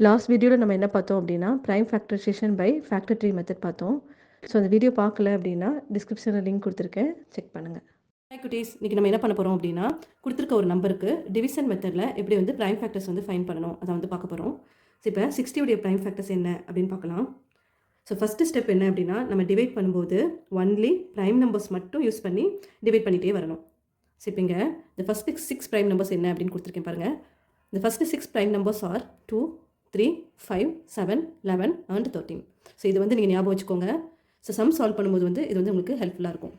Last வீடியோவில் நம்ம என்ன பார்த்தோம் அப்படின்னா prime factorization by factor tree method பார்த்தோம். ஸோ அந்த வீடியோ பார்க்கல அப்படின்னா டிஸ்கிரிப்ஷனில் லிங்க் கொடுத்துருக்கேன், செக் பண்ணுங்கள். ஹாய் குட்டீஸ், இன்றைக்கி நம்ம என்ன பண்ண போகிறோம் அப்படின்னா கொடுத்துருக்க ஒரு நம்பருக்கு டிவிஷன் மெத்தடில் எப்படி வந்து ப்ரைம் ஃபேக்டர்ஸ் வந்து ஃபைன் பண்ணணும் அதை வந்து பார்க்க போகிறோம். ஸோ இப்போ 60 உடைய ப்ரைம் ஃபேக்டர்ஸ் என்ன அப்படின்னு பார்க்கலாம். ஸோ ஃபஸ்ட்டு ஸ்டெப் என்ன அப்படின்னா நம்ம டிவைட் பண்ணும்போது ஒன்லி ப்ரைம் நம்பர்ஸ் மட்டும் யூஸ் பண்ணி டிவைட் பண்ணிகிட்டே வரணும். ஸோ இப்போ இங்கே இந்த ஃபஸ்ட்டு 6 ப்ரைம் நம்பர்ஸ் என்ன அப்படின்னு கொடுத்துருக்கேன் பாருங்கள். இந்த first 6 prime numbers are 2, 3, 5, 7, 11 and 13. So இது வந்து நீங்கள் ஞாபகம் வச்சுக்கோங்க. ஸோ சம் சால்வ் பண்ணும்போது வந்து இது வந்து உங்களுக்கு ஹெல்ப்ஃபுல்லாக இருக்கும்.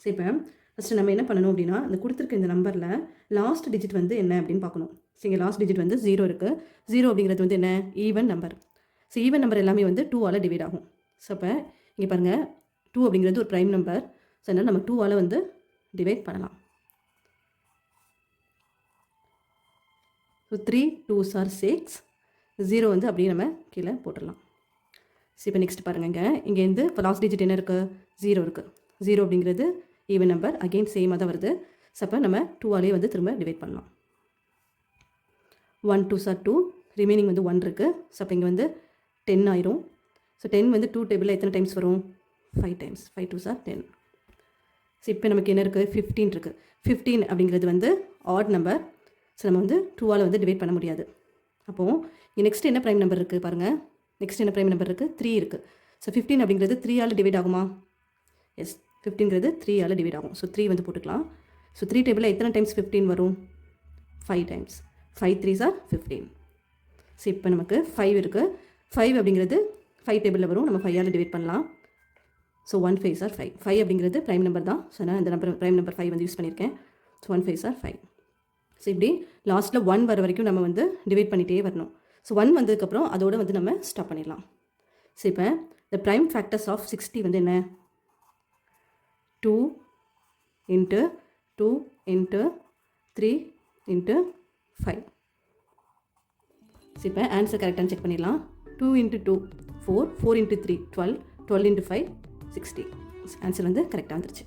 ஸோ இப்போ ஃபஸ்ட்டு நம்ம என்ன பண்ணணும் அப்படின்னா இந்த கொடுத்துருக்க இந்த நம்பரில் லாஸ்ட் டிஜிட் வந்து என்ன அப்படின்னு பார்க்கணும். ஸோ இங்கே லாஸ்ட் டிஜிட் வந்து 0 இருக்குது. 0 அப்படிங்கிறது வந்து என்ன, even number. So even number எல்லாமே வந்து 2ஆல் டிவைட் ஆகும். ஸோ இப்போ இங்கே பாருங்கள், 2 அப்படிங்கிறது ஒரு ப்ரைம் நம்பர். ஸோ அதனால் நம்ம 2ஆல் வந்து டிவைட் பண்ணலாம். So 3 2s are 6. 0 வந்து அப்படியே நம்ம கீழே போட்டுடலாம். ஸோ இப்போ நெக்ஸ்ட் பாருங்க, இங்கேருந்து இப்போ லாஸ்ட் டிஜிட் என்ன இருக்குது, 0 இருக்குது. 0 அப்படிங்கிறது ஈவன் நம்பர், அகெயின் சேமாக தான் வருது. ஸோ அப்போ நம்ம 2ஆலே வந்து திரும்ப டிவைட் பண்ணலாம். 1 2s are 2, ரிமைனிங் வந்து 1 இருக்குது. ஸோ அப்போ இங்கே வந்து 10 ஆயிரும். ஸோ 10 வந்து 2 டேபிளில் எத்தனை டைம்ஸ் வரும், 5 டைம்ஸ். 5 2s are 10. ஸோ இப்போ நமக்கு என்ன இருக்குது, 15 இருக்குது. 15 அப்படிங்கிறது வந்து ஆட் நம்பர். ஸோ நம்ம வந்து 2ஆல் வந்து டிவைட் பண்ண முடியாது. அப்போது இங்கே நெக்ஸ்ட் என்ன ப்ரைம் நம்பர் இருக்குது பாருங்கள். நெக்ஸ்ட் என்ன ப்ரைம் நம்பர் இருக்குது, 3 இருக்குது. ஸோ 15 அப்படிங்கிறது 3ஆல் டிவைட் ஆகுமா, எஸ் 15ங்கிறது 3ஆல் டிவைட் ஆகும். ஸோ 3 வந்து போட்டுக்கலாம். ஸோ 3 டேபிளில் எத்தனை டைம்ஸ் 15 வரும், 5 டைம்ஸ். 5 3s are 15. ஸோ இப்போ நமக்கு 5 இருக்குது. 5 அப்படிங்கிறது 5 டேபிளில் வரும், நம்ம 5ஆல் டிவைட் பண்ணலாம். So 1 5s are 5. 5 அப்படிங்கிறது ப்ரைம் நம்பர் தான். ஸோ நான் இந்த நம்பர் ப்ரைம் நம்பர் 5 வந்து யூஸ் பண்ணியிருக்கேன். So 1 5s are 5. ஸோ இப்படி லாஸ்ட்டில் 1 வர வரைக்கும் நம்ம வந்து டிவைட் பண்ணிகிட்டே வரணும். ஸோ 1 வந்ததுக்கப்புறம் அதோடு வந்து நம்ம ஸ்டாப் பண்ணிடலாம். ஸோ இப்போ the prime factors of 60 வந்து என்ன, 2 into 2 into 3 into 5. ஸோ இப்போ ஆன்சர் கரெக்டானு செக் பண்ணிடலாம். 2 into 2 4, 4 into 3 12, 12 into 5 60. ஆன்சர் வந்து கரெக்டாக வந்துருச்சு.